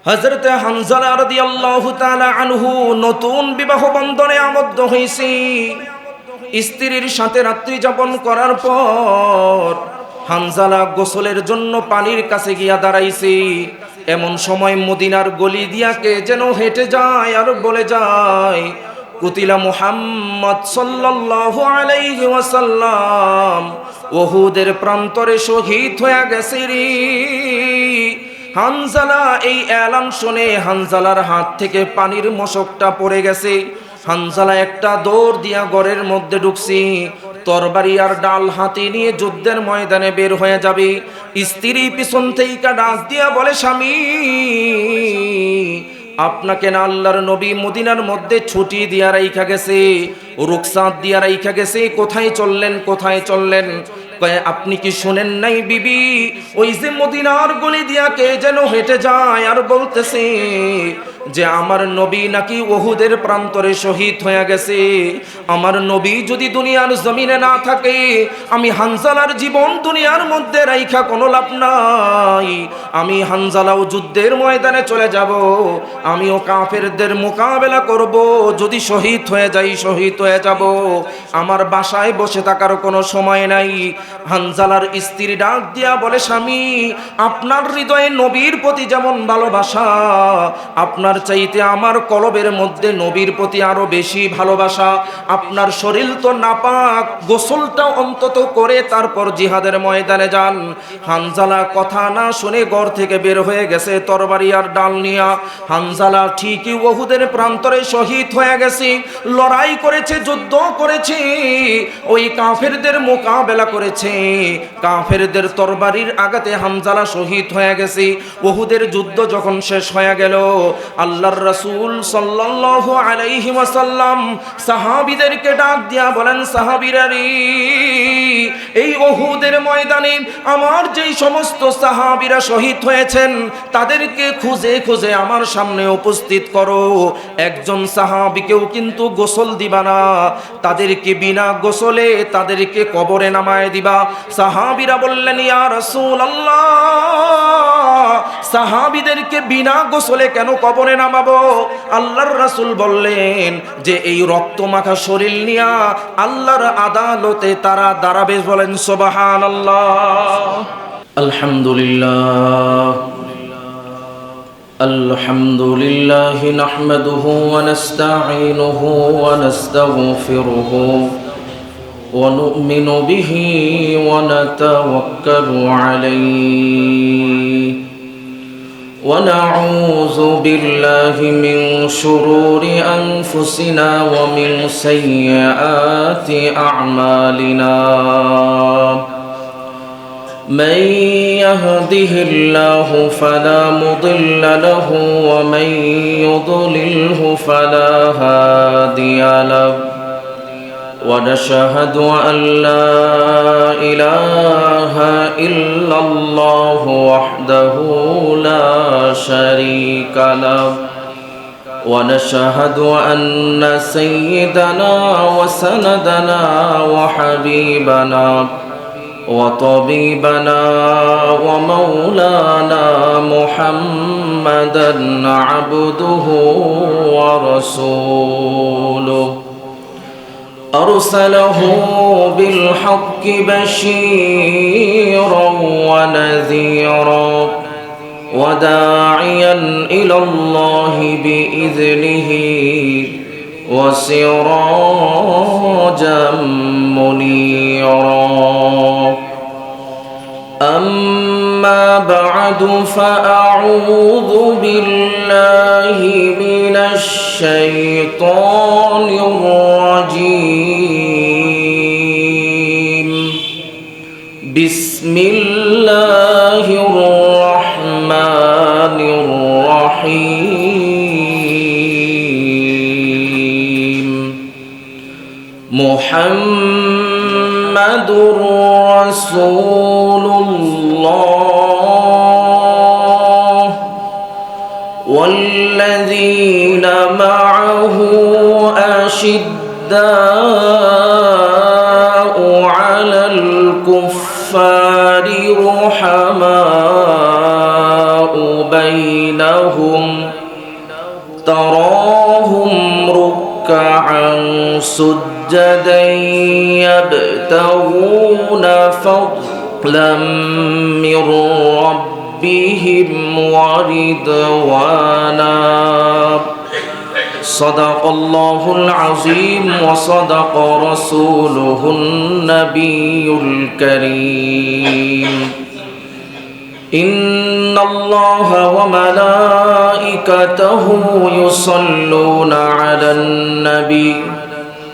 হযরত হানজালা রাদিয়াল্লাহু তাআলা আনহু নতুন বিবাহ বন্ধনে আবদ্ধ হয়েছে। স্ত্রীর সাথে রাত্রি যাপন করার পর হানজালা গোসলের জন্য পানির কাছে গিয়া দাঁড়াইছে। এমন সময় মদিনার গলি দিয়া কে যেন হেঁটে যায় আর বলে যায়, কুতিলা মুহাম্মদ সাল্লাল্লাহু আলাইহি ওয়াসাল্লাম, উহুদের প্রান্তরে শহীদ হয়ে গেছে রে। হানজালা এই এলান শুনে হানজালার হাত থেকে পানির মশকটা পড়ে গেছে। হানজালা একটা দৌড় দিয়া ঘরের মধ্যে ঢুকছি, তরবারি আর ডাল হাতে নিয়ে যুদ্ধের ময়দানে বের হয়ে যাবে। স্ত্রী পিছন থেকে ডাক দিয়া বলে, স্বামী, আপনাকে না আল্লাহর নবী মদিনার মধ্যে ছুটি দিয়া রাইখা গেছে, রুখসাত দিয়া রাইখা গেছে, কোথায় চললেন, কোথায় চললেন? আপনি কি শুনেন নাই বিবি? ওই যে মদিনার গলি দিয়া কে যেন হেঁটে যায় আর বলতেছে যে আমার নবী নাকি উহুদের প্রান্তরে শহীদ হয়ে গেছে। আমার নবী যদি দুনিয়ার জমিনে না থাকে, আমি হানজালার জীবন দুনিয়ার মধ্যে রাইখা কোনো লাভ নাই। আমি হানজালাও যুদ্ধের ময়দানে চলে যাব, আমিও কাফেরদের মোকাবেলা করব। যদি শহীদ হয়ে যাই, শহীদ হয়ে যাব। আমার বাসায় বসে থাকার কোনো সময় নাই। হানজালার স্ত্রী ডাক দিয়া বলে, স্বামী, আপনার হৃদয়ে নবীর প্রতি যেমন ভালোবাসা, আপনার চাইতে আমার কলবের মধ্যে নবীর প্রতি আরো বেশি ভালোবাসা। আপনার শরীর তো নাপাক, গোসলটা অন্তত করে তারপর জিহাদের ময়দানে যান। হানজালা কথা না শুনে ঘর থেকে বের হয়ে গেছে তরবারি আর ডাল নিয়া। হানজালা ঠিকই উহুদের প্রান্তরে শহীদ হয়ে গেছে, লড়াই করেছে, যুদ্ধ করেছে, ওই কাফেরদের মোকাবেলা করেছে। কাফেরদের তরবারির আঘাতে হানজালা শহীদ হয়ে গেছে। উহুদের যুদ্ধ যখন শেষ হয়ে গেল, আল্লাহর রাসূল সাল্লাল্লাহু আলাইহি ওয়াসাল্লাম সাহাবীদেরকে ডাক দিয়া বলেন, সাহাবীরা রে, এই উহুদের ময়দানে আমার যেই সমস্ত সাহাবীরা শহীদ হয়েছেন তাদেরকে খুঁজে খুঁজে আমার সামনে উপস্থিত করো। একজন সাহাবীকেও কিন্তু গোসল দিবা না, তাদেরকে বিনা গোসলে তাদেরকে কবরে নামায় দিবা। সাহাবীরা বললেন, ইয়া রাসূলুল্লাহ, সাহাবীদেরকে বিনা গোসলে কেন কবরে নামাবো? আল্লাহর রাসূল বললেন যে এই রক্তমাখা শরীর নিয়া আল্লাহর আদালতে তারা দাঁড়াবে। বলেন সুবহানাল্লাহ। আলহামদুলিল্লাহ আলহামদুলিল্লাহি নাহমাদুহু ওয়া নাস্তাঈনুহু ওয়া নাস্তাগফিরুহু ওয়া নু'মিনু বিহি ওয়া নাতাওয়াক্কালু আলাইহি ওয়া নাউযু বিল্লাহি মিন শুরুরি আনফুসিনা ওয়া মিন সাইয়্যাতি আ'মালিনা। من يهده الله فلا مضل له ومن يضلله فلا هادي له ونشهد أن لا إله إلا الله وحده لا شريك له ونشهد أن سيدنا وسندنا وحبيبنا وطبيبنا ومولانا محمدا عبده ورسوله أرسله بالحق بشيرا ونذيرا وداعيا إلى الله بإذنه وسراجا منيرا. أما بعد فأعوذ بالله من الشيطان الرجيم. بسم الله الرحمن الرحيم. محمد رسول الله والذين معه أشداء على الكفار رحماء بينهم بينهم تراهم ركعا سجدا يبتغون فضلا من ربهم ورضوانا صدق الله العظيم وصدق رسوله النبي الكريم إن الله وملائكته يصلون على النبي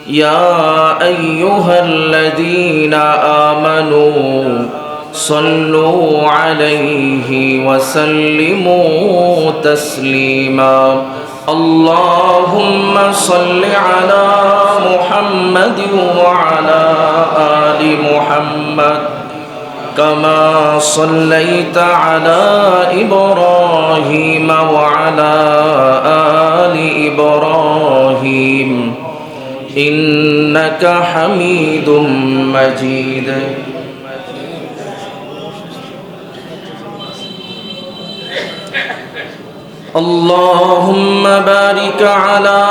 يا أيها الذين آمنوا صلوا عليه وسلموا تسليما اللهم صل على محمد وعلى آل محمد كما صليت على إبراهيم وعلى آل إبراهيم إنك حميد مجيد اللهم بارك على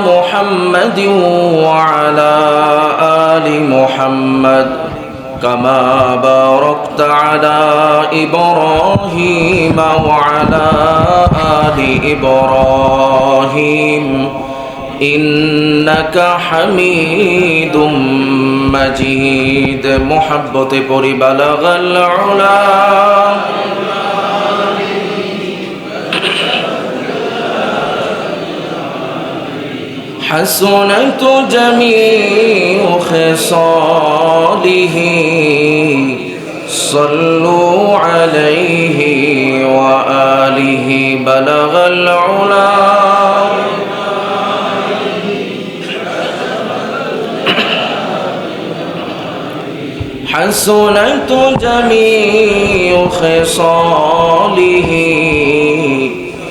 محمد وعلى آل محمد كما باركت على إبراهيم وعلى آل إبراهيم إنك حميد مجيد محبت پوری بلغ العلا حسنت جميع خصاله صلوا عليه وآله بلغ العلا حسنت جميع خصاله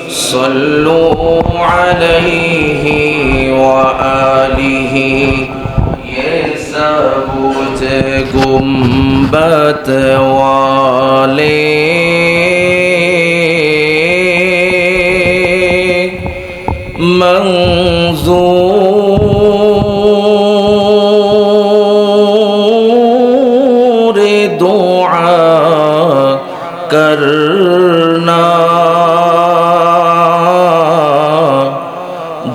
صلوا عليه وآله ये सब गुम्बत वाले मंजूर दुआ करना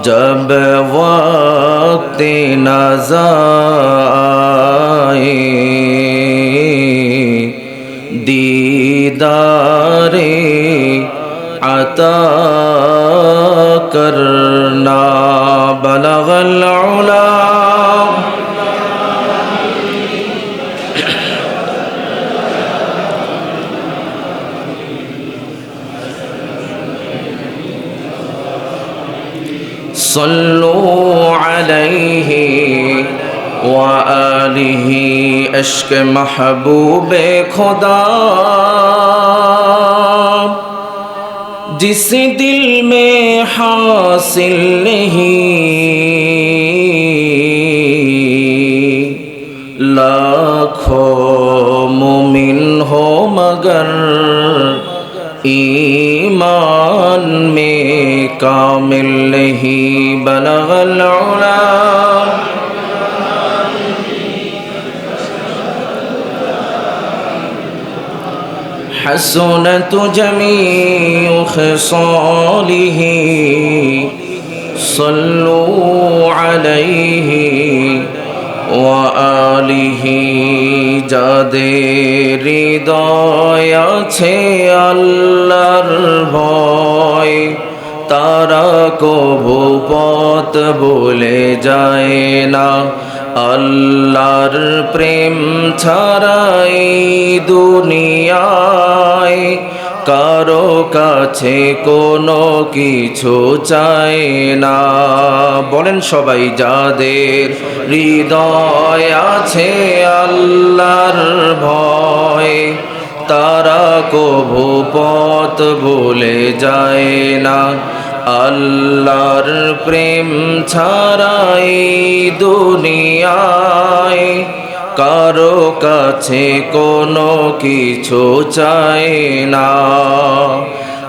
जब वक्त नज़ा आए दीदारे अता करना बलगल उला सल्लू अलैहि व आलिहि इश्क़ महबूब खुदा जिस दिल में हासिल नहीं लाखों मुमिन हो मगर ईमान में कामिल नहीं बलगल उला हसनत जमीउ खिसालिही सल्लू अलैहि व आलिहि যাদের হৃদয় আছে আল্লাহর ভয় তারা কবু পথ ভুলে যায় না আল্লাহর প্রেম ছাড়াই দুনিয়ায় কারো কাছে কোনো কিছু চায় না বলেন সবাই যাদের হৃদয় আছে আল্লাহর ভয় তারা কবু পথ ভুলে যায় না আল্লাহর প্রেম ছাড়াই দুনিয়ায় কারো কাছে কোনো কিছু চায় না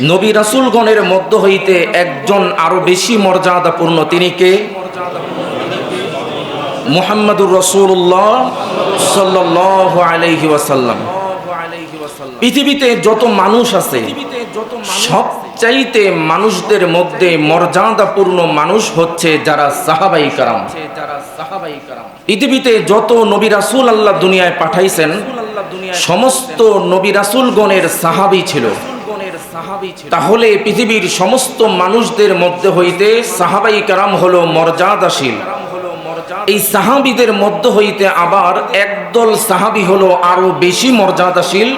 নবী রাসূলগণের মধ্য হইতে একজন আরো বেশি মর্যাদাপূর্ণ, তিনি কে? মুহাম্মাদুর রাসূলুল্লাহ সাল্লাল্লাহু আলাইহি ওয়াসাল্লাম। পৃথিবীতে যত মানুষ আছে সবচাইতে মানুষদের মধ্যে মর্যাদাপূর্ণ মানুষ হচ্ছে যারা সাহাবায়ে কেরাম। পৃথিবীতে যত নবী রাসূল আল্লাহ দুনিয়ায় পাঠাইছেন সমস্ত নবী রাসূলগণের সাহাবী ছিল। তাহলে পৃথিবীর সমস্ত মানুষদের মধ্যে হইতে সাহাবায়ে কেরাম হলো মর্যাদাশীল। এই সাহাবীদের মধ্য হইতে আবার একদল সাহাবী হলো আরো বেশি মর্যাদাশীল।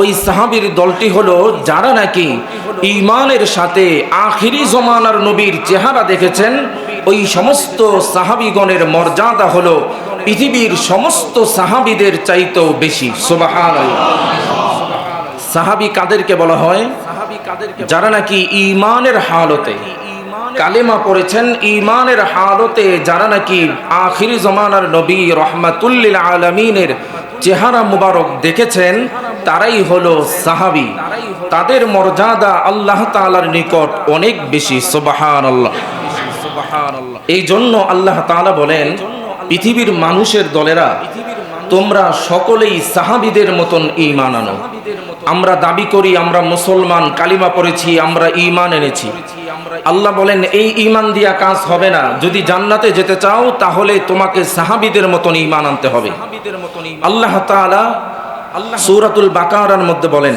ওই সাহাবীর দলটি হলো যারা নাকি ঈমানের সাথে আখিরি জমানার নবীর চেহারা দেখেছেন। ওই সমস্ত সাহাবীগণের মর্যাদা হলো পৃথিবীর সমস্ত সাহাবীদের চাইতেও বেশি। সুবহানাল্লাহ। সাহাবী কাদেরকে বলা হয়? যারা নাকি ঈমানের হালতে কালেমা পড়েছেন, ঈমানের হালতে যারা নাকি আখিরি জমানার নবী রাহমাতুল লিল আলামিনের চেহারা মুবারক দেখেছেন, তারাই হলো সাহাবী। তাদের মর্যাদা আল্লাহ তাআলার নিকট অনেক বেশি। সুবহানাল্লাহ। এই জন্য আল্লাহ তাআলা বলেন, পৃথিবীর মানুষের দলেরা তোমরা সকলেই সাহাবীদের মতন ঈমান আনো। আমরা দাবি করি আমরা মুসলমান, কালিমা পড়েছি, আমরা ঈমান এনেছি। আল্লাহ বলেন এই ঈমান দিয়া কাজ হবে না। যদি জান্নাতে যেতে চাও তাহলে তোমাকে সাহাবীদের মতন ঈমান আনতে হবে। আল্লাহ তাআলা সূরাতুল বাকারার মধ্যে বলেন,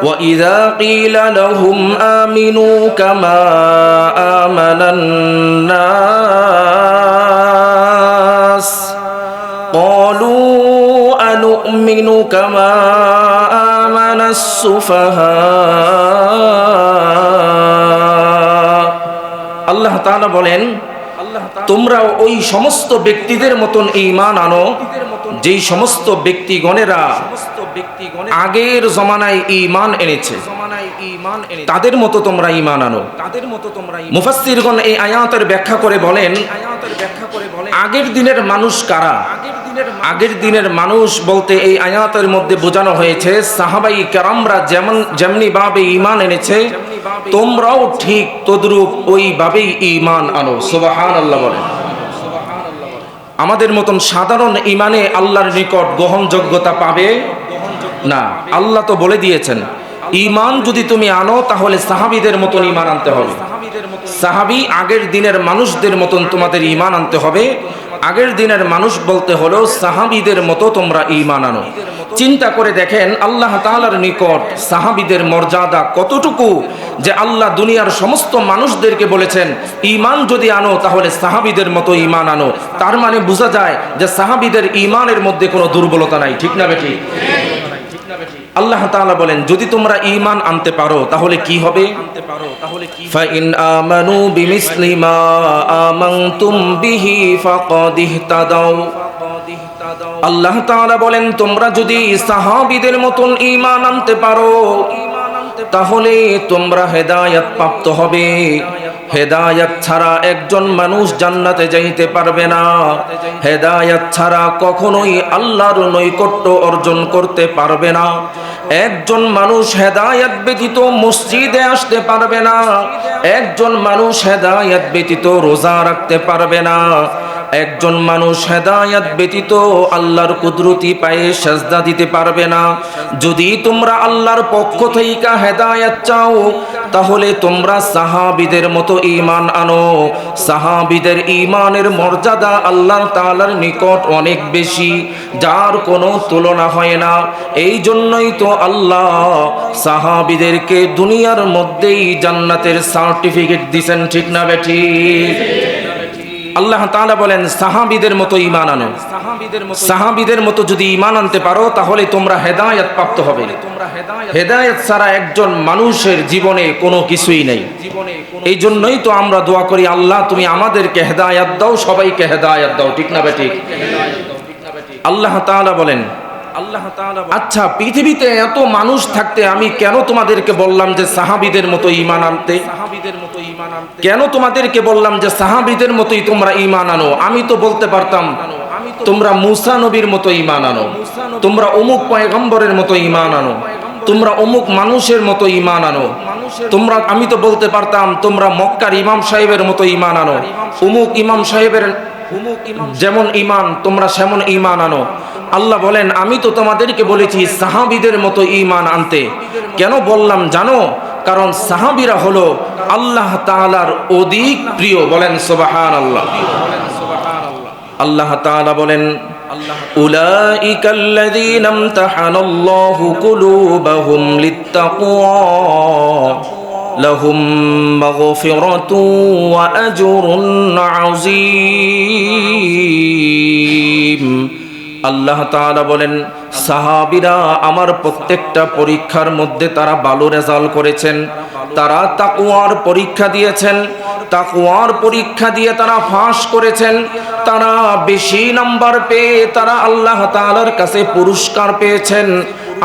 ওয়া ইযা ক্বিলা লাহুম আমিনু কামা আমানান নাস ক্বালু আনুমিনু কামা আমানাস সুফাহা। আল্লাহ তাআলা বলেন তোমরা ওই সমস্ত ব্যক্তিদের মতন ঈমান আনো যেই সমস্ত ব্যক্তিগণেরা আগের জমানায় ঈমান এনেছে, তাদের মতো তোমরা ঈমান আনো। মুফাসসিরগণ এই আয়াতের ব্যাখ্যা করে বলেন আগের দিনের মানুষ কারা? আগের দিনের মানুষ বলতে এই আয়াতের মধ্যে বোঝানো হয়েছে সাহাবায়ে কেরামরা যেমনি ভাবে ঈমান এনেছে তোমরাও ঠিক তদ্রূপ ওইভাবেই ঈমান আনো। সুবহানাল্লাহ বলেন। আমাদের মতন সাধারণ ঈমানে আল্লাহর নিকট গ্রহণযোগ্যতা পাবে না। আল্লাহ তো বলে দিয়েছেন ঈমান যদি তুমি আনো তাহলে সাহাবীদের মতন ঈমান আনতে হবে। সাহাবী আগের দিনের মানুষদের মতন তোমাদের ঈমান আনতে হবে। আগের দিনের মানুষ বলতে হলো সাহাবীদের মতো তোমরা ঈমান আনো। চিন্তা করে দেখেন আল্লাহ তাআলার নিকট সাহাবীদের মর্যাদা কতটুকু, যে আল্লাহ দুনিয়ার সমস্ত মানুষদেরকে বলেছেন ঈমান যদি আনো তাহলে সাহাবীদের মতো ঈমান আনো। তার মানে বোঝা যায় যে সাহাবীদের ঈমানের মধ্যে কোনো দুর্বলতা নাই। ঠিক না বেঠিক? আল্লাহ তাআলা বলেন যদি তোমরা ঈমান আনতে পারো তাহলে কি হবে? ফাইন আমানু বিমিসলি মা আমানতুম বিহি ফাকাদ ইহতাদাও। আল্লাহ তাআলা বলেন তোমরা যদি সাহাবীদের মতন ঈমান আনতে পারো তাহলে তোমরা হেদায়েত প্রাপ্ত হবে। হেদায়েত ছাড়া একজন মানুষ জান্নাতে যাইতে পারবে না। হেদায়েত ছাড়া কখনোই আল্লাহর নৈকট্য অর্জন করতে পারবে না। একজন মানুষ হেদায়েত ব্যতীত মসজিদে আসতে পারবে না। একজন মানুষ হেদায়েত ব্যতীত রোজা রাখতে পারবে না। একজন মানুষ হেদায়েত ব্যতীত আল্লাহর কুদরতি পায়ে সিজদা দিতে পারবে না। যদি তোমরা আল্লাহর পক্ষ থেকে হেদায়েত চাও তাহলে তোমরা সাহাবীদের মতো ঈমান আনো। সাহাবীদের ঈমানের মর্যাদা আল্লাহ তাআলার নিকট অনেক বেশি, যার কোনো তুলনা হয় না। এই জন্যই তো আল্লাহ সাহাবীদেরকে দুনিয়ার মধ্যেই জান্নাতের সার্টিফিকেট দিবেন। ঠিক না বেঠিক? আল্লাহ তাআলা বলেন সাহাবীদের মতো ঈমান আনো। সাহাবীদের মতো যদি ঈমান আনতে পারো তাহলে তোমরা হেদায়েত প্রাপ্ত হবে। হেদায়েত ছাড়া একজন মানুষের জীবনে কোনো কিছুই নেই। এই জন্যই তো আমরা দোয়া করি আল্লাহ তুমি আমাদেরকে হেদায়েত দাও, সবাইকে হেদায়েত দাও। ঠিক না বেঠিক? আল্লাহ তাআলা বলেন আচ্ছা পৃথিবীতে এত মানুষ থাকতে আমি কেন তোমাদেরকে বললাম যে সাহাবীদের মতো ঈমান আনতে? কেন তোমাদেরকে বললাম যে সাহাবীদের মতোই তোমরা ঈমান আনো? আমি তো বলতে পারতাম তোমরা মূসা নবীর মতো ঈমান আনো, তোমরা অমুক পয়গম্বরের মতো ঈমান আনো। তোমরা অমুক মানুষের মতো ঈমান আনো। তোমরা, আমি তো বলতে পারতাম তোমরা মক্কার ইমাম সাহেবের মতো ঈমান আনো, অমুক ইমাম সাহেবের যেমন ঈমান তোমরা সেমন ঈমান আনো। আল্লাহ বলেন আমি তো তোমাদেরকে বলেছি সাহাবীদের মতো ঈমান আনতে। কেন বললাম জানো? কারণ সাহাবীরা হলো আল্লাহ তাআলার অধিক প্রিয়। বলেন সুবহানাল্লাহ। আল্লাহ তাআলা বলেন উলাইকাল্লাযীনা ইমতাহানাল্লাহু কুলুবাহুম লিত্তাকওয়া লাহুম মাগফিরাতুন ওয়া আজরুন আযীম। আল্লাহ তাআলা বলেন সাহাবীরা আমার প্রত্যেকটা পরীক্ষার মধ্যে তারা ভালো রেজাল্ট করেছেন, তারা তাকওয়ার পরীক্ষা দিয়েছেন, তাকওয়ার পরীক্ষা দিয়ে তারা পাস করেছেন, তারা বেশি নাম্বার পেয়ে তারা আল্লাহ তাআলার কাছে পুরস্কার পেয়েছেন।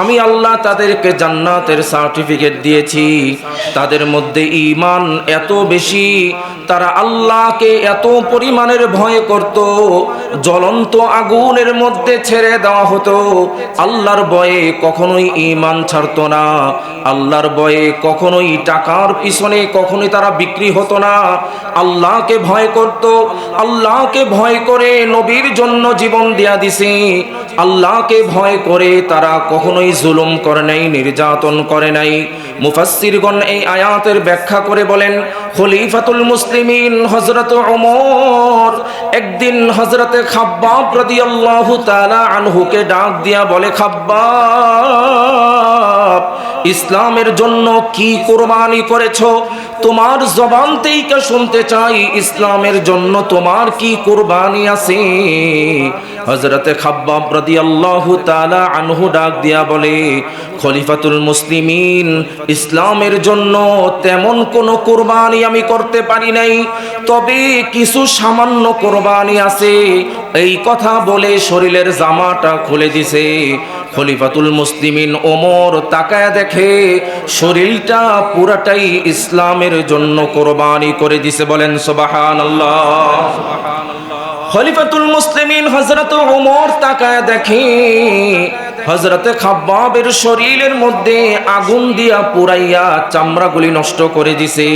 আমি আল্লাহ তাদেরকে জান্নাতের সার্টিফিকেট দিয়েছি। তাদের মধ্যে ঈমান এত বেশি, তারা আল্লাহকে এত পরিমাণের ভয় করত, জ্বলন্ত আগুনের মধ্যে ছেড়ে দেওয়া হতো, আল্লাহর ভয়ে কখনোই ঈমান ছাড়তো না, আল্লাহর ভয়ে কখনোই টাকার পিছনে কখনোই তারা বিক্রি হতো না, আল্লাহকে ভয় করত। আল্লাহকে ভয় করে নবীর জন্য জীবন দেয়া দিছে। আল্লাহকে ভয় করে তারা কখনোই জুলুম করে নাই, নির্যাতন করে নাই। মুফাসসিরগণ এই আয়াতের ব্যাখ্যা করে বলেন খলিফাতুল মুসলিমিন হযরত ওমর একদিন হযরতে খাব্বাব রাদিয়াল্লাহু তাআলা আনহুকে ডাক দিয়া বলে, খাব্বাব, ইসলামের জন্য কি কুরবানি করেছো? তোমার জবান থেকে শুনতে চাই ইসলামের জন্য তোমার কি কুরবানি আছে। হযরতে খাব্বাব রাদিয়াল্লাহু তাআলা আনহু ডাক দিয়া বলে, খলিফাতুল মুসলিমিন, ইসলামের জন্য তেমন কোনো কুরবানি আমি করতে পারি নাই, তবে কিছু সামান্য কুরবানি আছে। এই কথা বলে শরীরের জামাটা খুলে দিছে। খলিফাতুল মুসলিমিন ওমর তাকায় দেখে শরীরটা পুরাটাই ইসলামের জন্য কুরবানি করে দিছে। বলেন সুবহানাল্লাহ। খলিফাতুল মুসলিমিন হযরত ওমর তাকায় দেখে হযরতে খাব্বাবের শরীরের মধ্যে আগুন দিয়া পুরাইয়া চামড়াগুলি নষ্ট করে দিছে।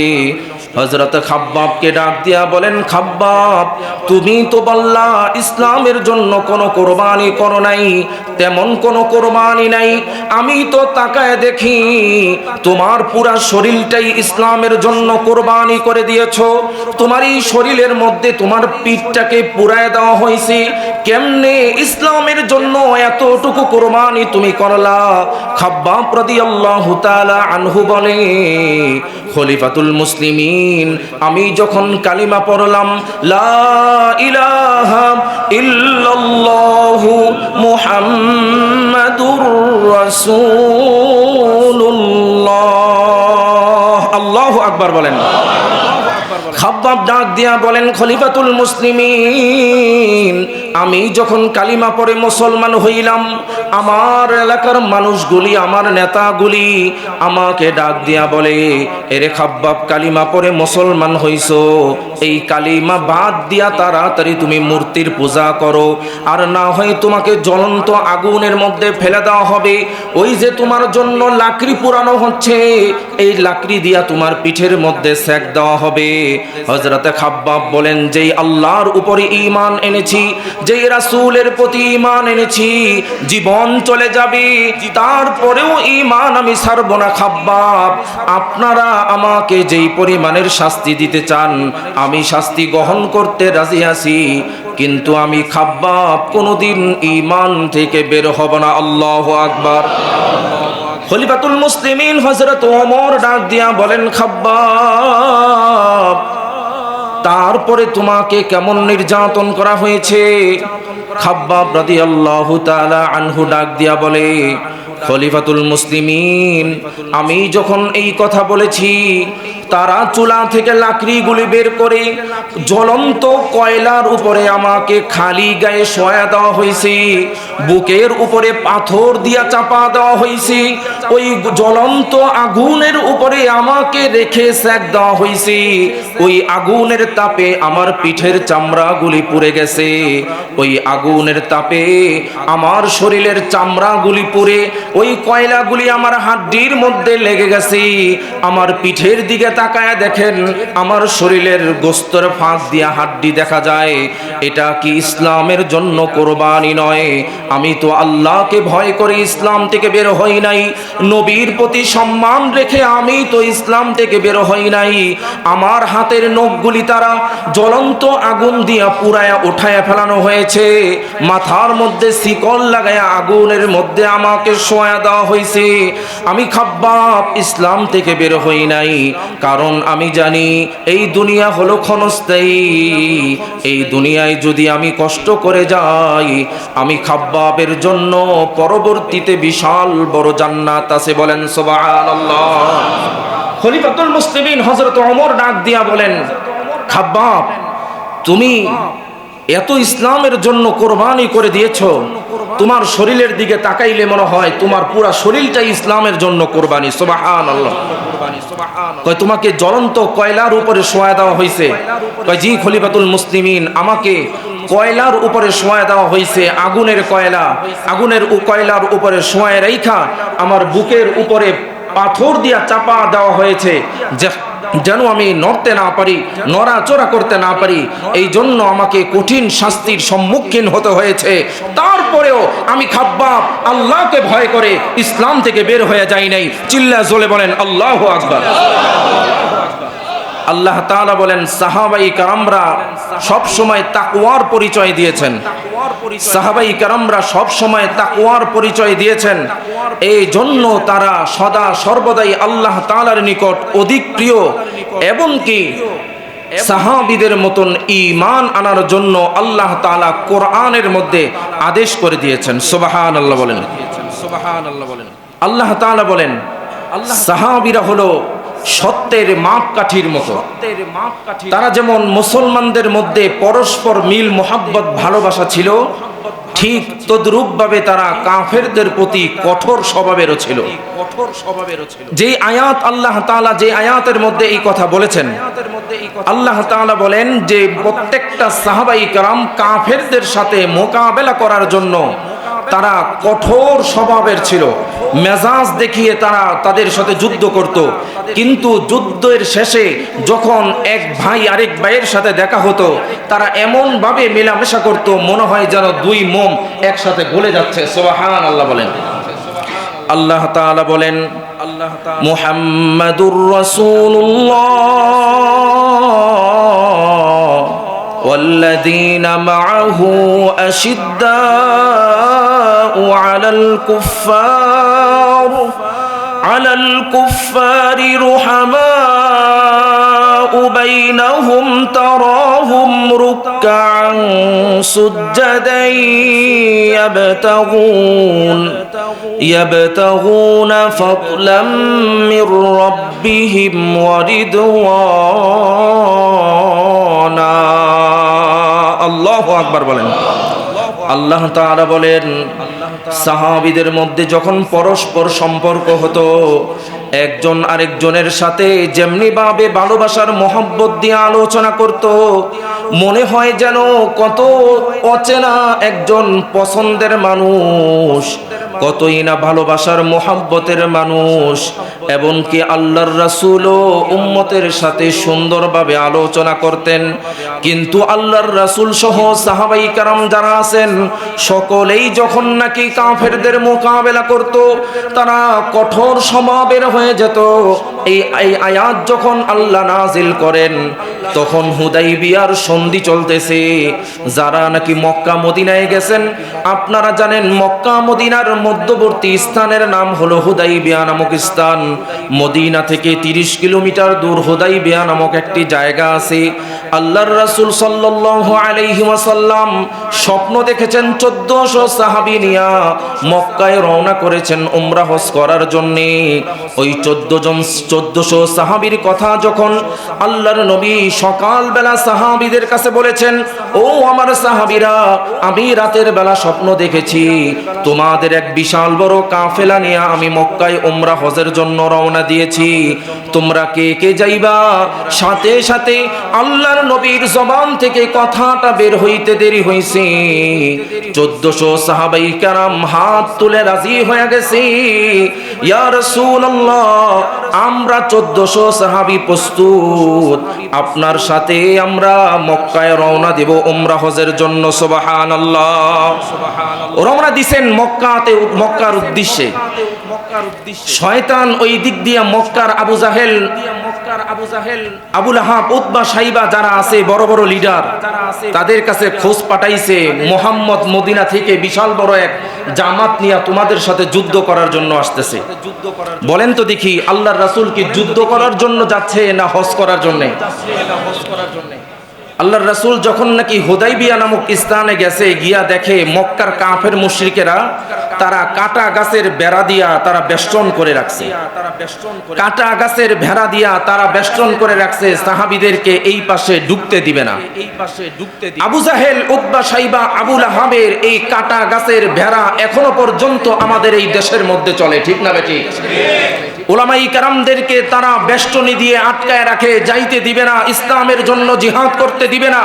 হযরত খাব্বাবকে ডাক দিয়া বলেন, খাব্বাব, তুমি তো বললা ইসলামের জন্য কোনো কুরবানি করো নাই, তেমন কোনো কুরবানি নাই। আমি তো তাকায় দেখি তোমার পুরা শরীরটাই ইসলামের জন্য কুরবানি করে দিয়েছো। তোমার এই শরীরের মধ্যে তোমার পিঠটাকে পুরায় দেওয়া হয়েছে। কেমনে ইসলামের জন্য এতটুকু কুরবানি তুমি করলা? খাব্বাব রাদিয়াল্লাহু তাআলা আনহু বলে, খলিফাতুল মুসলিমিন, আমি যখন কালিমা পড়লাম লা ইলাহা ইল্লাল্লাহু মুহাম্মাদুর রাসূলুল্লাহ, আল্লাহু আকবার বলেন। খাব্বাব ডাক দিয়া বলেন, খলিফাতুল মুসলিমিন, আমি যখন কালিমা পড়ে মুসলমান হইলাম, আমার এলাকার মানুষগুলি, আমার নেতাগুলি আমাকে ডাক দিয়া বলে, এরে খাব্বাব, কালিমা পড়ে মুসলমান হইছো, এই কালিমা বাদ দিয়া তাড়াতাড়ি তুমি মূর্তির পূজা করো, আর না হয় তোমাকে জ্বলন্ত আগুনের মধ্যে ফেলে দেওয়া হবে। ওই যে তোমার জন্য লাকড়ি পুরানো হচ্ছে, এই লাকড়ি দিয়া তোমার পিঠের মধ্যে সেক দেওয়া হবে। হযরতে খাব্বাব বলেন, যেই আল্লাহর উপরে ঈমান এনেছি, যেই রাসূলের প্রতি ঈমান এনেছি, জীবন চলে যাবে তারপরেও ঈমান আমি ছাড়ব না। খাব্বাব, আপনারা আমাকে যেই পরিমাণের শাস্তি দিতে চান আমি শাস্তি গ্রহণ করতে রাজি আছি, কিন্তু আমি খাব্বাব কোনোদিন ঈমান থেকে বের হব না। আল্লাহু আকবার। খলিফাতুল মুসলিমিন হযরত ওমর ডাক দিয়া বলেন, খাব্বাব, তারপরে তোমাকে কেমন নির্যাতন করা হয়েছে? খাব্বাব রাদিয়াল্লাহু তাআলা আনহু ডাক দিয়া বলে, খলিফাতুল মুসলিমিন, আমি যখন এই কথা বলেছি, তারা চুলা থেকে লাকড়িগুলি বের করে জ্বলন্ত কয়লার উপরে আমাকে খালি গায়ে শোয়া দেওয়া হয়েছে, বুকের উপরে পাথর দিয়া চাপা দেওয়া হয়েছে, ওই জ্বলন্ত আগুনের উপরে আমাকে রেখে সেক দেওয়া হয়েছে। ওই আগুনের তাপে আমার পিঠের চামড়াগুলি পুড়ে গেছে, ওই আগুনের তাপে আমার শরীরের চামড়াগুলি পুড়ে ওই কয়লাগুলি আমার হাড্ডির মধ্যে লেগে গেছে। আমার পিঠের দিকে তাকায় দেখেন আমার শরীরের গোস্তের ফাঁক দিয়া হাড্ডি দেখা যায়। এটা কি ইসলামের জন্য কোরবানি নয়? আমি তো আল্লাহকে ভয় করে ইসলাম থেকে বের হই নাই, নবীর প্রতি সম্মান রেখে আমি তো ইসলাম থেকে বের হই নাই। আমার হাতের নখগুলি তারা জ্বলন্ত আগুন দিয়া পুরায়া উঠায়া ফেলানো হয়েছে, মাথার মধ্যে শিকল লাগায়া আগুনের মধ্যে আমাকে শোয়া দেওয়া হয়েছে। আমি খাব্বাব ইসলাম থেকে বের হই নাই, কারণ আমি জানি এই দুনিয়া হলো ক্ষণস্থায়ী। এই দুনিয়ায় যদি আমি কষ্ট করে যাই, আমি খাব্বাবের জন্য পরবর্তীতে বিশাল বড় জান্নাত আছে। বলেন সুবহানাল্লাহ। খলিফাতুল মুসলিমিন হযরত ওমর ডাক দিয়া বলেন, খাব্বাব তুমি এত ইসলামের জন্য কোরবানি করে দিয়েছো, তোমার শরীরের দিকে তাকাইলে মনে হয় তোমার পুরো শরীরটাই ইসলামের জন্য কোরবানি। সুবহানাল্লাহ। কয় তোমাকে জ্বলন্ত কয়লার উপরে শোয়া দেওয়া হয়েছে? কয় জি খলিফাতুল মুসলিমিন, আমাকে কয়লার উপরে শোয়া দেওয়া হয়েছে, আগুনের কয়লা, আগুনের কয়লার উপরে শোয়া রাইখা আমার বুকের উপরে পাথর দিয়া চাপা দেওয়া হয়েছে যেন আমি নড়তে না পারি, নড়াচড়া করতে না পারি। এই জন্য আমাকে কঠিন শাস্তির সম্মুখীন হতে হয়েছে। তারপরেও আমি খাব্বাব আল্লাহকে ভয় করে ইসলাম থেকে বের হয়ে যাই নাই। চিল্লা জোরে বলেন আল্লাহু আকবার। আল্লাহ তাআলা বলেন সাহাবাই কারামরা সব সময় তাকওয়ার পরিচয় দিয়েছেন, সাহাবাই কারামরা সব সময় তাকওয়ার পরিচয় দিয়েছেন। এই জন্য তারা সদা সর্বদাই আল্লাহ তাআলার নিকট অধিক প্রিয়, এবং কি সাহাবীদের মতন ঈমান আনার জন্য আল্লাহ তাআলা কোরআনের মধ্যে আদেশ করে দিয়েছেন। সুবহানাল্লাহ বলেন, সুবহানাল্লাহ বলেন। আল্লাহ তাআলা বলেন সাহাবীরা হলো সত্যের মাপকাঠির মতো। তারা যেমন মুসলমানদের মধ্যে পরস্পর মিল মোহাব্বত ভালোবাসা ছিল, ঠিক তদ্রূপ ভাবে তারা কাফেরদের প্রতি কঠোর স্বভাবেরও ছিল। যে আয়াত আল্লাহ তাআলা যে আয়াতের মধ্যে এই কথা বলেছেন, আল্লাহ তাআলা বলেন যে প্রত্যেকটা সাহাবাই কেরাম কাফেরদের সাথে মোকাবেলা করার জন্য তারা কঠোর স্বভাবের ছিল, মেজাজ দেখিয়ে তারা তাদের সাথে যুদ্ধ করত। কিন্তু যুদ্ধের শেষে যখন এক ভাই আরেক ভাইয়ের সাথে দেখা হতো, তারা এমন ভাবে মেলামেশা করত মনে হয় যেন দুই মোম একসাথে গলে যাচ্ছে। সুবহানাল্লাহ বলেন। আল্লাহ তাআলা বলেন মুহাম্মাদুর রাসূলুল্লাহ ওয়াল্লাযীনা মাআহু আশিদ্দাউ আলাল কুফফারি রুহামাউ বাইনাহুম তারাহুম রুকআন সুজদান ইয়াবতাগুনা ফাদলাম মির রাব্বিহিম ওয়া রিদওয়ানা। আল্লাহু আকবার বলেন। আল্লাহ তাআলা বলেন সাহাবীদের মধ্যে যখন পরস্পর সম্পর্ক হতো, একজন আরেকজনের সাথে যেমনি ভাবে ভালোবাসার মহব্বত দিয়ে আলোচনা করত, মনে হয় যেন কত অচেনা একজন পছন্দের মানুষ, কতই না ভালোবাসার মহব্বতের মানুষ। এমনকি আল্লাহর রাসূলও উম্মতের সাথে সুন্দরভাবে আলোচনা করতেন। কিন্তু আল্লাহর রাসূল সহ সাহাবাই কেরাম যারা আছেন সকলেই যখন নাকি কাফেরদের মোকাবেলা করত, তারা কঠোর স্বভাবের হয়ে যেত। এই আয়াত যখন আল্লাহ নাজিল করেন, তখন হুদাইবিয়ার সন্ধি চলতেছে। যারা নাকি মক্কা মদিনায় গেছেন, আপনারা জানেন মক্কা মদিনার মধ্যবর্তী স্থানের নাম হলো হুদাইবিয়া নামক স্থান। মদিনা থেকে 30 কিলোমিটার দূর হুদাইবিয়া নামক একটি জায়গা আছে। আল্লাহর রাসূল সাল্লাল্লাহু আলাইহি ওয়াসাল্লাম স্বপ্ন দেখেছেন 1400 সাহাবী নিয়া মক্কায় রওনা করেছেন উমরা হজ করার জন্য। ওই 1400 সাহাবীর কথা যখন আল্লাহর নবী সকালবেলা সাহাবীদের কাছে বলেছেন, ও আমার সাহাবীরা, আমি রাতের বেলা স্বপ্ন দেখেছি তোমাদের এক বিশাল বড় কাফেলা নিয়ে আমি মক্কায় উমরা হজের জন্য রওনা দিয়েছি, তোমরা কে কে যাইবা? সাথে সাথে আল্লাহর নবীর জবান থেকে কথাটা বের হইতে দেরি হইছে, 1400 সাহাবাই কেরাম হাত তুলে রাজি হয়ে গেছে, ইয়া রাসূলুল্লাহ আমরা 1400 সাহাবী প্রস্তুত, আপনার সাথে আমরা মক্কায় রওনা দেব উমরা হজের জন্য। সুবহানাল্লাহ। রওনা দিবেন মক্কার উদ্দেশ্যে। শয়তান ওই দিক দিয়ে মক্কার আবু জাহেল, আবু লাহাব, উতবা, সাইবা যারা আছে বড় বড় লিডার, তাদের কাছে খোঁজ পাঠাইছে মুহাম্মদ মদিনা থেকে বিশাল বড় এক জামাত নিয়ে তোমাদের সাথে যুদ্ধ করার জন্য আসতেছে। বলেন তো দেখি, আল্লাহর রাসূল কি যুদ্ধ করার জন্য যাচ্ছে না হজ করার জন্য? আল্লাহর রাসূল যখন নাকি হুদাইবিয়া নামক স্থানে গেছে, গিয়া দেখে মক্কার কাফের মুশরিকেরা তারা কাটা গাছের বেড়া দিয়া তারা বেষ্টন করে রাখছে, কাটা গাছের ভেড়া দিয়া তারা বেষ্টন করে রাখছে, সাহাবীদেরকে এই পাশে ঢুকতে দিবে না। আবু জাহেল, উতবা, সাইবা, আবু লাহাবের এই কাটা গাছের ভেড়া এখনো পর্যন্ত আমাদের এই দেশের মধ্যে চলে, ঠিক না বেঠিক? উলামায়ে কেরামদেরকে তারা বেষ্টনী দিয়ে আটকায় রাখে, যাইতে দিবে না, ইসলামের জন্য জিহাদ করতে দিবে না।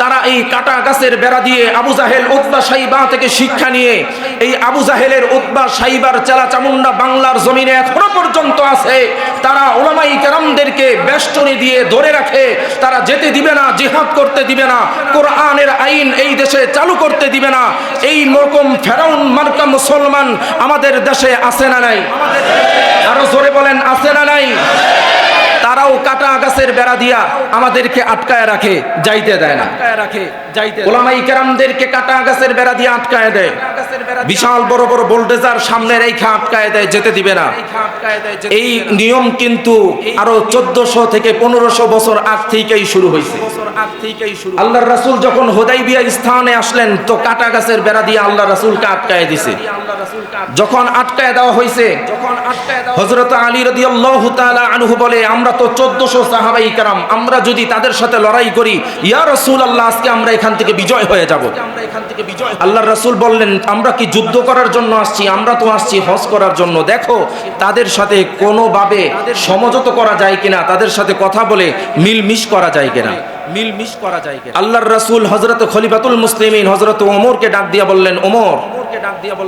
তারা এই কাটা গাছের বেড়া দিয়ে আবু জাহেল, উতবা, সাইবা থেকে শিক্ষা নিয়ে এই আবু জাহেলের, উতবা, সাইবার চেলা চামুন্ডা বাংলার জমিনে এখনো পর্যন্ত আছে। তারা উলামায়ে কেরামদেরকে বেষ্টনী দিয়ে ধরে রাখে, তারা যেতে দিবে না, জিহাদ করতে দিবে না, কোরআনের আইন এই দেশে চালু করতে দিবে না। এই রকম ফেরাউন মার্কা মুসলমান আমাদের দেশে আছে না নাই? আরো জোরে বলেন, আছে না নাই? তারাও কাটা গাছের বেড়া দিয়া আমাদেরকে আটকায় রাখে, যাইতে দেয় না। উলামায়ে কেরামদেরকে কাটা গাছের বেড়া দিয়ে আটকায় দেয়, বিশাল বড় বড় বোল্ডেজার সামনে রেখা আটকায় দেয়, যেতে দিবে না। এই নিয়ম কিন্তু আরো 1400 থেকে 1500 বছর আগ থেকেই শুরু হয়েছে। আল্লাহর রাসূল যখন হুদাইবিয়া স্থানে আসলেন তো কাটা গাছের বেড়া দিয়ে আল্লাহর রাসূলকে আটকায় দিয়েছে। যখন আটকায় দেওয়া হয়েছে, হযরত আলী রাদিয়াল্লাহু তাআলা আনহু বলে, আমরা তো 1400 সাহাবায়ে কেরাম, আমরা যদি তাদের সাথে লড়াই করি, ইয়া রাসূলুল্লাহ আজকে আমরা এখান থেকে বিজয় হয়ে যাব। আল্লাহর রাসূল বললেন, আমরা কি যুদ্ধ করার জন্য আসছি? আমরা তো আসছি হজ করার জন্য। দেখো তাদের সাথে কোনোভাবে সমঝোতা করা যায় কিনা, তাদের সাথে কথা বলে মিলমিশ করা যায় কিনা। আল্লাহর রাসূল হযরত খলিফাতুল মুসলিমিন হযরত ওমরকে ডাক দিয়া বললেন, ওমর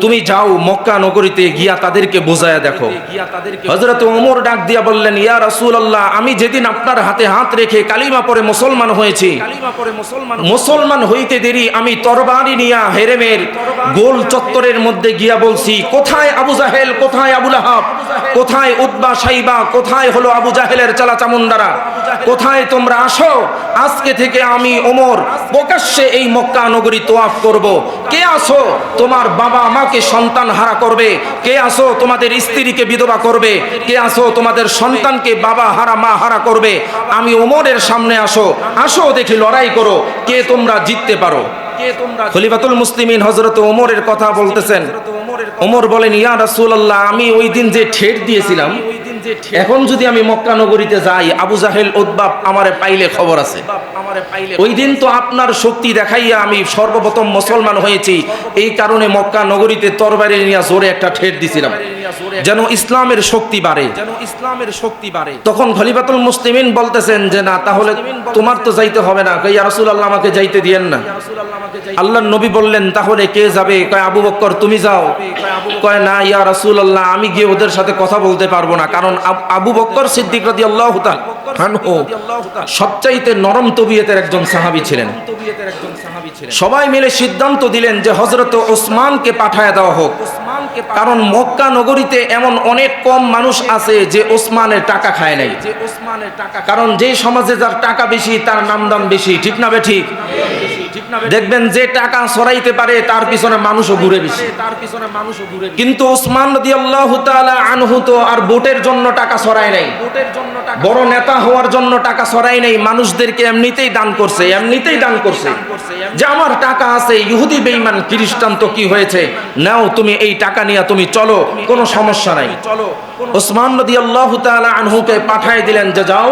তুমি যাও মক্কা নগরীতে গিয়া তাদেরকে বোঝায়া দেখো। হযরত ওমর ডাক দিয়া বললেন, ইয়া রাসূলুল্লাহ আমি যেদিন আপনার হাতে হাত রেখে কালিমা পড়ে মুসলমান হয়েছি, মুসলমান হইতে দেরি আমি তরবারি নিয়া হেরেমের গোল চত্বরের মধ্যে গিয়া বলছি, কোথায় আবু জাহেল, কোথায় আবু লাহাব, কোথায় উতবা, সাইবা, কোথায় হলো আবু জাহেলের চালা চামুন্ডারা, কোথায় তোমরা আসো? আজকে থেকে আমি ওমর প্রকাশ্যে এই মক্কা নগরী তোয়াফ করব। কে আসো তোমার বাবা মাকে সন্তান হারা করবে? কে আসো তোমাদের স্ত্রীকে বিধবা করবে? কে আসো তোমাদের সন্তানকে বাবা হারা মা হারা করবে? আমি ওমরের সামনে আসো, আসো দেখি লড়াই করো, কে তোমরা জিততে পারো। খলিফাতুল মুসলিমিন হযরত ওমরের কথা বলতেছেন। ওমর বলেন, ইয়া রাসূলুল্লাহ আমি ওই দিন যে ঠেট দিয়েছিলাম, এখন যদি আমি মক্কা নগরীতে যাই, আবু জাহেল, উতবা আমারে পাইলে খবর আছে। ওই দিন তো আপনার শক্তি দেখাইয়া আমি সর্বপ্রথম মুসলমান হয়েছি, এই কারণে মক্কা নগরীতে তরবারি নিয়ে জোরে একটা ঠেট দিছিলাম যেন ইসলামের শক্তি বাড়ে। তখন খলিফাতুল মুসলিমিন বলতেছেন যে না, তাহলে তোমার তো যাইতে হবে না। ইয়া রাসূলুল্লাহ আমাকে যাইতে দিয়েন না। আল্লাহর নবী বললেন, তাহলে কে যাবে? কয় আবু বকর তুমি যাও। কয় না ইয়া রাসূলুল্লাহ আমি গিয়ে ওদের সাথে কথা বলতে পারবো না, কারণ আবু বকর সিদ্দিক রাদিয়াল্লাহু তাআলা আনহু সবচাইতে নরম তবিয়তের একজন সাহাবী ছিলেন। সবাই মিলে সিদ্ধান্ত দিলেন যে হযরত ওসমানকে পাঠায় দেওয়া হোক, কারণ মক্কা নগরীতে এমন অনেক কম মানুষ আছে যে ওসমানের টাকা খায় নাই। কারণ যে সমাজে যার টাকা বেশি তার নাম দাম বেশি, ঠিক না বেঠিক? দেখবেন যে টাকা সরাইতে পারে তার পিছনে মানুষও ঘুরে বেশি। কিন্তু ওসমান রাদিয়াল্লাহু তাআলা আনহু তো আর ভোটের জন্য টাকা সরায় নাই, বড় নেতা হওয়ার জন্য টাকা সরায় নাই, মানুষদেরকে এমনিতেই দান করছে, এমনিতেই দান করছে যে আমার টাকা আছে, ইহুদি বেঈমান খ্রিস্টান তো কি হয়েছে, নাও তুমি এই টাকা নিয়ে তুমি চলো, কোনো সমস্যা নাই। ওসমান রাদিয়াল্লাহু তাআলা আনহুকে পাঠিয়ে দিলেন যে যাও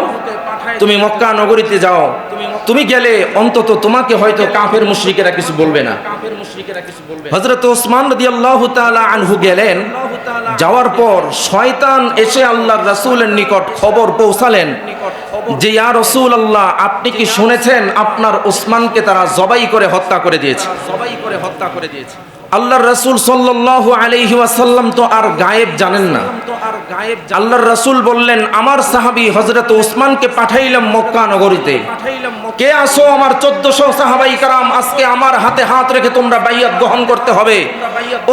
তুমি মক্কা নগরীতে যাও, তুমি গেলে অন্তত তোমাকে হয়তো কাফের মুশরিকেরা কিছু বলবে না। হযরত ওসমান রাদিয়াল্লাহু তাআলা আনহু গেলেন, যাওয়ার পর শয়তান এসে আল্লাহর রাসূলের নিকট খবর পৌঁছালেন যে ইয়া রাসূলুল্লাহ, আপনি কি শুনেছেন আপনার ওসমানকে তারা জবাই করে হত্যা করে দিয়েছে। আল্লাহর রাসূল সাল্লাল্লাহু আলাইহি ওয়াসাল্লাম তো আর গায়েব জানেন না। আল্লাহর রাসূল বললেন, আমার সাহাবী হযরত ওসমানকে পাঠাইলাম মক্কা নগরীতে, কে আসো আমার 1400 সাহাবাই کرام, আজকে আমার হাতে হাত রেখে তোমরা বাইয়াত গ্রহণ করতে হবে।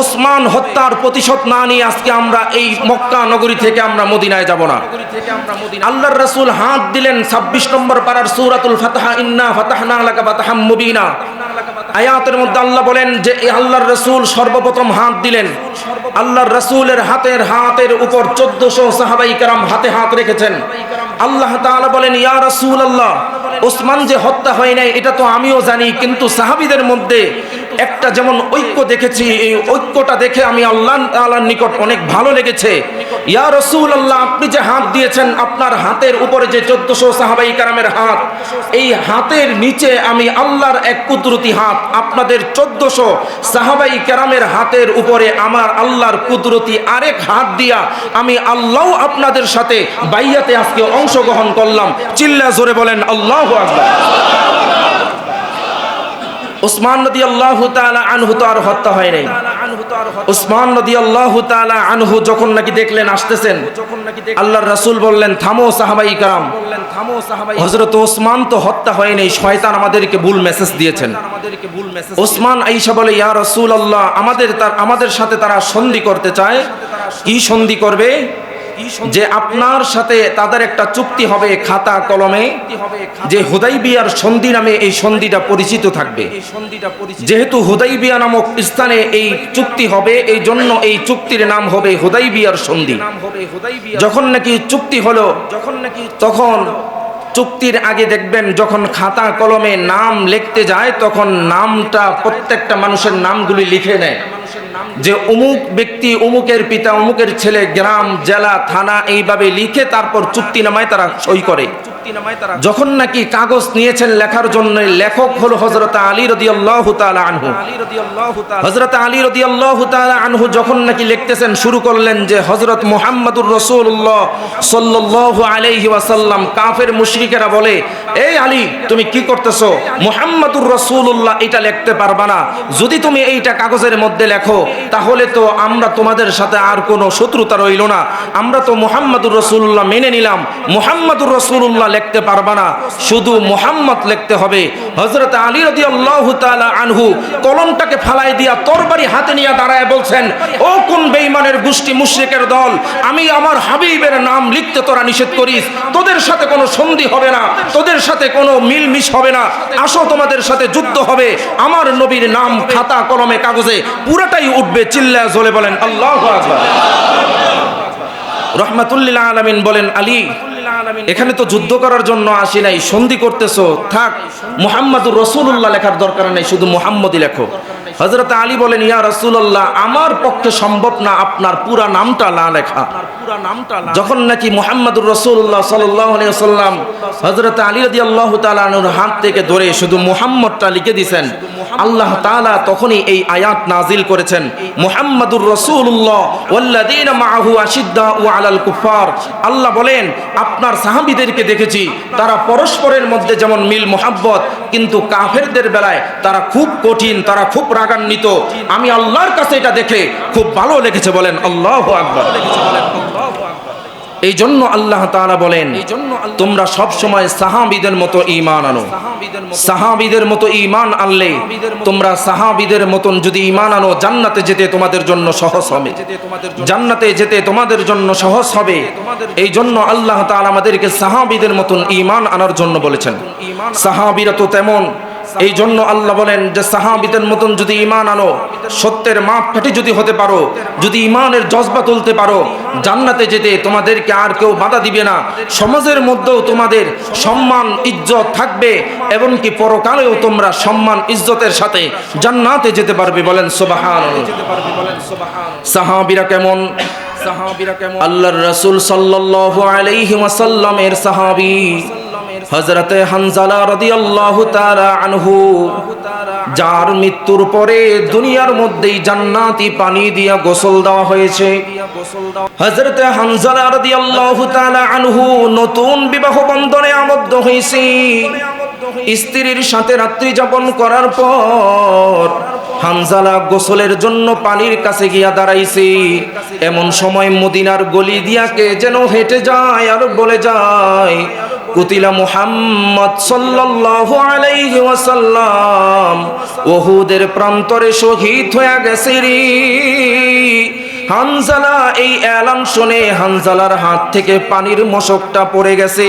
ওসমান হত্যার প্রতিশোধ না নিয়ে আজকে আমরা এই মক্কা নগরী থেকে আমরা মদিনায় যাব না। আল্লাহর রাসূল হাত দিলেন 26 নম্বর পারার সূরাতুল ফাতহা, ইন্না ফাতাহনা লাকা ফাতহাম মুবিনা আয়াতের মধ্যে আল্লাহ বলেন যে আল্লাহর রাসূল সর্বপ্রথম হাত দিলেন। আল্লাহর রাসূলের হাতের উপর 1400 সাহাবাই کرام হাতে হাত রেখেছেন। আল্লাহ তাআলা বলেন, ইয়া রাসূলুল্লাহ, ওসমান যে হত্যা হয় নাই এটা তো আমিও জানি, কিন্তু সাহাবীদের মধ্যে একটা যেমন ঐক্য দেখেছি, এই ঐক্যটা দেখে আমি আল্লাহ তাআলার নিকট অনেক ভালো লেগেছে। ইয়া রাসূলুল্লাহ, আপনি যে হাত দিয়েছেন, আপনার হাতের উপরে যে 1400 সাহাবাই کرامের হাত, এই হাতের নিচে আমি আল্লাহর এক কুদরতি হাত, আপনাদের 1400 সাহাবাই کرامের হাতের উপরে আমার আল্লাহর কুদরতি আরেক হাত দিয়া আমি আল্লাহ আপনাদের সাথে বাইয়াতে আজকে অংশগ্রহণ করলাম। চিল্লা জোরে বলেন আল্লাহু আকবার। ওসমান রাদিয়াল্লাহু তাআলা আনহু তো আর হত্যা হয় নাই। ওসমান রাদিয়াল্লাহু তাআলা আনহু যখন নাকি দেখলেন আসতেছেন, আল্লাহর রাসূল বললেন, থামো সাহাবাই کرام, হযরত ওসমান তো হত্যা হয় নাই, শয়তান আমাদেরকে ভুল মেসেজ দিয়েছেন। ওসমান আয়েশা বলে, ইয়া রাসূলুল্লাহ, আমাদের সাথে তারা সন্ধি করতে চায়। কি সন্ধি করবে? যে আপনার সাথে তাদের একটা চুক্তি হবে খাতা কলমে, যে হুদাইবিয়ার সন্ধি নামে এই সন্ধিটা পরিচিত থাকবে। যেহেতু হুদাইবিয়া নামক স্থানে এই চুক্তি হবে, এই জন্য এই চুক্তির নাম হবে হুদাইবিয়ার সন্ধি। যখন নাকি চুক্তি হলো, তখন চুক্তির আগে দেখবেন যখন খাতা কলমে নাম লিখতে যায়, তখন নামটা প্রত্যেকটা মানুষের নামগুলি লিখে নেয়, যে অমুক ব্যক্তি, অমুকের পিতা, অমুকের ছেলে, গ্রাম, জেলা, থানা, এইভাবে লিখে তারপর চুক্তিনামায় তারা সই করে। যখন নাকি কাগজ নিয়েছেন লেখার জন্য, লেখক হলো হযরত আলী রাদিয়াল্লাহু তাআলা আনহু। হযরত আলী রাদিয়াল্লাহু তাআলা আনহু যখন নাকি লিখতেছেন, শুরু করলেন যে হযরত মুহাম্মদুর রাসূলুল্লাহ সাল্লাল্লাহু আলাইহি ওয়াসাল্লাম। কাফের মুশরিকেরা বলে, এই আলী তুমি কি করতেছো, মুহাম্মদুর রাসূলুল্লাহ এটা লিখতে পারবা না, যদি তুমি এইটা কাগজের মধ্যে লেখো তাহলে তো আমরা তোমাদের সাথে আর কোনো শত্রুতা রইল না, আমরা তো মুহাম্মদুর রাসূলুল্লাহ মেনে নিলাম, মুহাম্মদুর রাসূলুল্লাহ লিখতে পারবা না, শুধু মুহাম্মদ লিখতে হবে। হযরত আলী রাদিয়াল্লাহু তাআলা আনহু কলমটাকে ফালাই দিয়া তরবারি হাতে নিয়ে দাঁড়ায় বলছেন, ও কোন বেঈমানের গোষ্ঠী, মুশরিকের দল, আমি আমার হাবিবের নাম লিখতে তোরা নিষেধ করিস, তোদের সাথে কোনো সন্ধি হবে না, তোদের সাথে কোনো মিলমিশ হবে না, আসো তোমাদের সাথে যুদ্ধ হবে, আমার নবীর নাম খাতা কলমে কাগজে পুরোটাই উঠবে। চিল্লায়া জ্বলে বলেন আল্লাহু আকবার। রাহমাতুল লিল আলামিন বলেন, আলী এখানে তো যুদ্ধ করার জন্য আসি নাই, সন্ধি করতেছো, থাক মুহাম্মদুর রাসূলুল্লাহ লেখার দরকার নেই, শুধু মুহাম্মদই লেখো। হযরত আলী বলেন, ইয়া রাসূলুল্লাহ, আমার পক্ষে সম্ভব না আপনার পুরা নামটা না লেখা। যখন নাকি মুহাম্মদুর রাসূলুল্লাহ সাল্লাল্লাহু আলাইহি ওয়াসাল্লাম হযরত আলী রাদিয়াল্লাহু তাআলা আনহুর হাত থেকে ধরে শুধু মুহাম্মদটা লিখে দিয়েছেন, আল্লাহ তাআলা তখনই এই আয়াত নাজিল করেছেন, মুহাম্মদুর রাসূলুল্লাহ ওয়াল্লাযীনা মাআহু আশিদ্দাউ আলাল কুফার। আল্লাহ বলেন, আপনার সাহাবীদেরকে দেখেছি তারা পরস্পরের মধ্যে যেমন মিল মোহাব্বত, কিন্তু কাফেরদের বেলায় তারা খুব কঠিন, তারা খুব রাগান্বিত। আমি আল্লাহর কাছে এটা দেখে খুব ভালো লেগেছে, বলেন আল্লাহু আকবার। এই জন্য আল্লাহ তাআলা বলেন, তোমরা সব সময় সাহাবীদের মতো ঈমান আনো। সাহাবীদের মতো ঈমান আনলে, তোমরা সাহাবীদের মতন যদি ঈমান আনো, জান্নাতে যেতে তোমাদের জন্য সহজ হবে, জান্নাতে যেতে তোমাদের জন্য সহজ হবে। এই জন্য আল্লাহ তাআলা আমাদেরকে সাহাবীদের মতন ঈমান আনার জন্য বলেছেন। সাহাবীরা তো তেমন এই জন্য আল্লাহ বলেন যে সাহাবীদের মতন যদি ঈমান আনো, সত্যের মাপকাঠি যদি হতে পারো, যদি ঈমানের জজবা তুলতে পারো, জান্নাতে যেতে তোমাদেরকে আর কেউ বাধা দিবে না। সমাজের মধ্যেও তোমাদের সম্মান ইজ্জত থাকবে, এমনকি পরকালেও তোমরা সম্মান ইজ্জতের সাথে জান্নাতে যেতে পারবে। বলেন সুবহানাল্লাহ। সাহাবীরা কেমন? আল্লাহর রাসূল সাল্লাল্লাহু আলাইহি ওয়াসাল্লামের সাহাবী হযরতে হানজালা রাদিয়াল্লাহু তাআলা আনহু, যার মৃত্যুর পরে দুনিয়ার মধ্যেই জান্নাতি পানি দিয়া গোসল দেওয়া হয়েছে। হযরতে হানজালা রাদিয়াল্লাহু তাআলা আনহু নতুন বিবাহ বন্ধনে আবদ্ধ হয়েছে। স্ত্রীর সাথে রাত্রি যাপন করার পর হানজালা গোসলের জন্য পানির কাছে গিয়া দাঁড়াইছে। এমন সময় মদিনার গলি দিয়া কে যেন হেঁটে যায় আর বলে যায়, কুতিলা মুহাম্মদ সাল্লাল্লাহু আলাইহি ওয়াসাল্লাম উহুদের প্রান্তরে শহীদ হয়ে গেছে রে। হানজালা এই এলান শুনে হানজালার হাত থেকে পানির মশকটা পড়ে গেছে।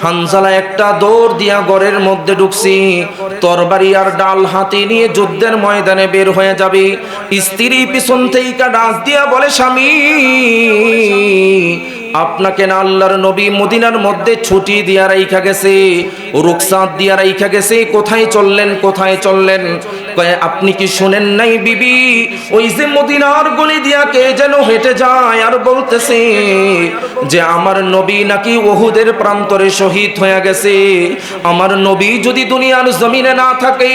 হানজালা একটা দৌড় দিয়া ঘরের মধ্যে ঢুকছি, তরবারি আর ডাল হাতে নিয়ে যুদ্ধের ময়দানে বের হয়ে যাবে। স্ত্রী পিছন থেকে ডাক দিয়া বলে, স্বামী, আপনাকে না আল্লাহর নবী মদিনার মধ্যে ছুটি দিয়া রাইখা গেছে, রুখসাত দিয়া রাইখা গেছে, কোথায় চললেন, কোথায় চললেন? কয়, আপনি কি শুনেন নাই বিবি? ওই যে মদিনার গলি দিয়া কে যেন হেঁটে যায় আর বলতেছে যে আমার নবী নাকি উহুদের প্রান্তরে শহীদ হয়ে গেছে। আমার নবী যদি দুনিয়ার জমিনে না থাকে,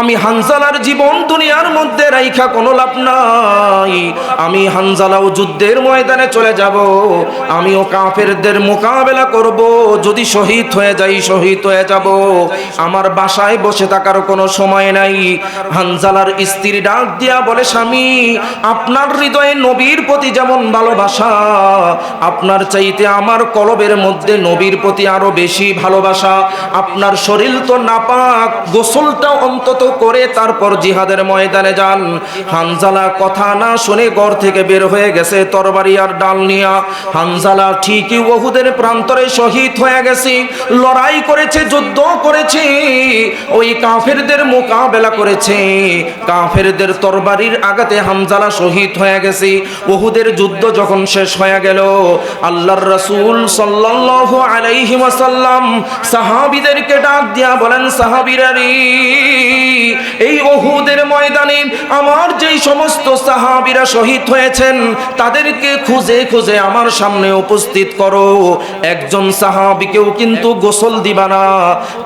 আমি হানজালার জীবন দুনিয়ার মধ্যে রাইখা কোনো লাভ নাই। আমি হানজালাও যুদ্ধের ময়দানে চলে যাব, আমিও কাফেরদের মোকাবেলা করব। যদি শহীদ হয়ে যাই, শহীদ হয়ে যাব। আমার বাসায় বসে থাকার কোনো সময় নাই। হানজালার স্ত্রী ডাক দিয়া বলে, স্বামী, আপনার হৃদয়ে নবীর প্রতি যেমন ভালোবাসা, আপনার চাইতে আমার কলবের মধ্যে নবীর প্রতি আরো বেশি ভালোবাসা। আপনার শরীর তো নাপাক, গোসলটা অন্তত করে তারপর জিহাদের ময়দানে যান। হানজালা কথা না শুনে ঘর থেকে বের হয়ে গেছে তরবারি আর ডাল নিয়া। হানজালা ঠিকই উহুদের প্রান্তরে শহীদ হয়ে গেছে, লড়াই করেছে, যুদ্ধ করেছে, ওই কাফেরদের মোকাবেলা করেছে। কাফেরদের তরবারির আঘাতে হানজালা শহীদ হয়ে গেছে। উহুদের যুদ্ধ যখন শেষ হয়ে গেল, আল্লাহর রাসূল সাল্লাল্লাহু আলাইহি ওয়াসাল্লাম সাহাবীদেরকে ডাক দিয়া বলেন, সাহাবীরা রে, এই উহুদের ময়দানে আমার যেই সমস্ত সাহাবীরা শহীদ হয়েছেন তাদেরকে খুঁজে খুঁজে আমার সামনে উপস্থিত করো। একজন সাহাবীকেও কিন্তু গোসল দিবা না,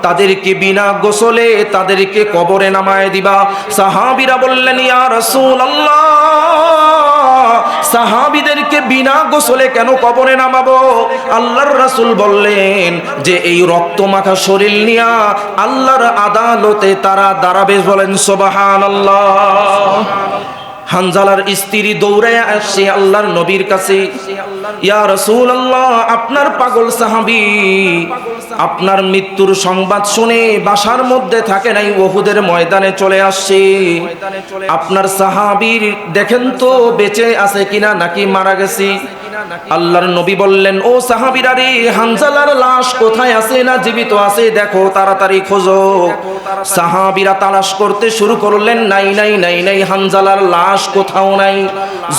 তাদেরকে বিনা গোসলে তাদেরকে কবরে নামায় দিবা। সাহাবীরা বললেন, ইয়া রাসূলুল্লাহ, সাহাবীদেরকে বিনা গোসলে কেন কবরে নামাবো? আল্লাহর রাসূল বললেন যে এই রক্তমাখা শরীর নিয়া আল্লাহর আদালতে তারা দাঁড়াবে। বলেন সুবহানাল্লাহ। হানজালার স্ত্রী দৌড়ায় আসছে আল্লাহর নবীর কাছে, ইয়া রাসূলুল্লাহ, আপনার পাগল সাহাবী আপনার মৃত্যুর সংবাদ শুনে বাসার মধ্যে থাকে নাই, উহুদের ময়দানে চলে আসছে। আপনার সাহাবীর দেখেন তো বেঁচে আছে কিনা, নাকি মারা গেছে? আল্লাহর নবী বললেন, ও সাহাবীরা রে, হানজালার লাশ কোথায় আছে না জীবিত আছে দেখো, তাড়াতাড়ি খোঁজো। সাহাবীরা তালাশ করতে শুরু করলেন, নাই নাই নাই নাই, হানজালার লাশ কোথাও নাই।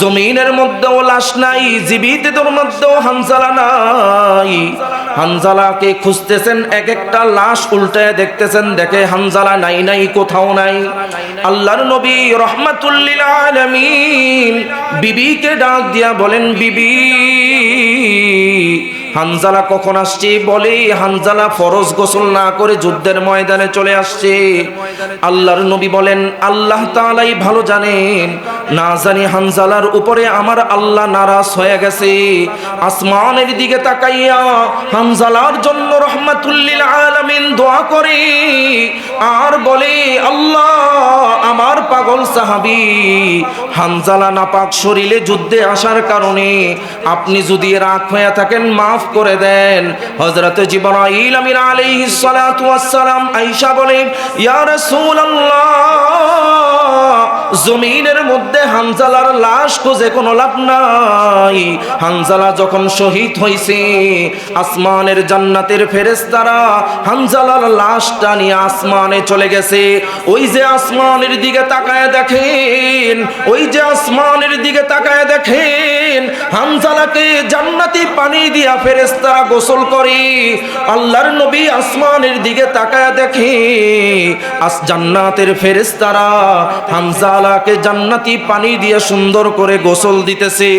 জমিনের মধ্যেও লাশ নাই, জীবিতদের মধ্যেও হানজালা নাই। হানজালাকে খুঁজতেছেন, এক একটা লাশ উল্টায় দেখতেছেন, দেখে হানজালা নাই নাই, কোথাও নাই। আল্লাহর নবী রাহমাতুল লিল আলামিন বিবিকে ডাক দিয়া বলেন, বিবি, হানজালা কখন আসছে? বলে হানজালা ফরজ গোসল না করে যুদ্ধের ময়দানে চলে আসছে। আল্লাহর নবী বলেন, আল্লাহ তাআলাই ভালো জানেন, না জানি হানজালার উপরে আমার আল্লাহ নারাজ হয়ে গেছে। আসমানের দিকে তাকাইয়া হানজালার জন্য রাহমাতুল লিল আলামিন দোয়া করে আর বলে, আল্লাহ, আমার পাগল সাহাবী হানজালা নাপাক শরীরে যুদ্ধে আসার কারণে আপনি যদি রাগ হয়ে থাকেন মাফ করে দেন। হযরত জিবরাইল আমিন আলাইহিস সালাতু ওয়াস সালাম আয়েশা বলেন, ইয়া রাসূলুল্লাহ, জমিনের মধ্যে হানজালার লাশ খুঁজে কোনো লাভ নাই। হানজালা যখন শহীদ হয়েছে, আসমানের জান্নাতের ফেরেশতারা হানজালার লাশটা নিয়ে আসমানে চলে গেছে। ওই যে আসমানের দিকে তাকায় দেখেন, ওই যে আসমানের দিকে তাকায় দেখেন, হানজালাকে জান্নাতি পানি দিয়া ফেরেশতারা গোসল করে। আল্লাহর নবী আসমানের দিকে তাকায় দেখে জান্নাতের ফেরেশতারা হানজালাকে জান্নাতি পানি দিয়ে সুন্দর করে গোসল দিতেছে।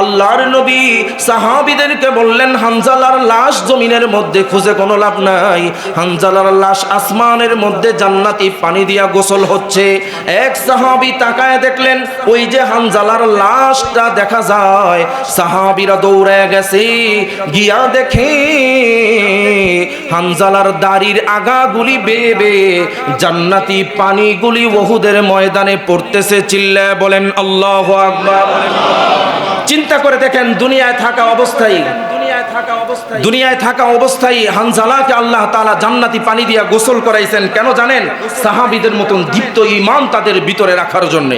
আল্লাহর নবী সাহাবীদেরকে বললেন, হানজালার লাশ জমিনের মধ্যে খুঁজে কোনো লাভ নাই, হানজালার লাশ আসমানের মধ্যে জান্নাতি পানি দিয়া গোসল হচ্ছে। এক সাহাবী তাকায় দেখলেন, ওই যে হানজালার লাশটা দেখা যায়। সাহাবীরা দৌড়ে গেছে, গিয়া দেখে হানজালার দাড়ির আগাগুলি বেয়ে বেয়ে জান্নাতি পানিগুলি উহুদের ময়দানে পড়তেছে। চিল্লায় বলেন আল্লাহু আকবার। চিন্তা করে দেখেন, দুনিয়ায় থাকা অবস্থায় হানজালাকে আল্লাহ তাআলা জান্নাতি পানি দিয়া গোসল করাইছেন। কেন জানেন? সাহাবীদের মতন দীপ্ত ঈমান তাদের ভিতরে রাখার জন্য।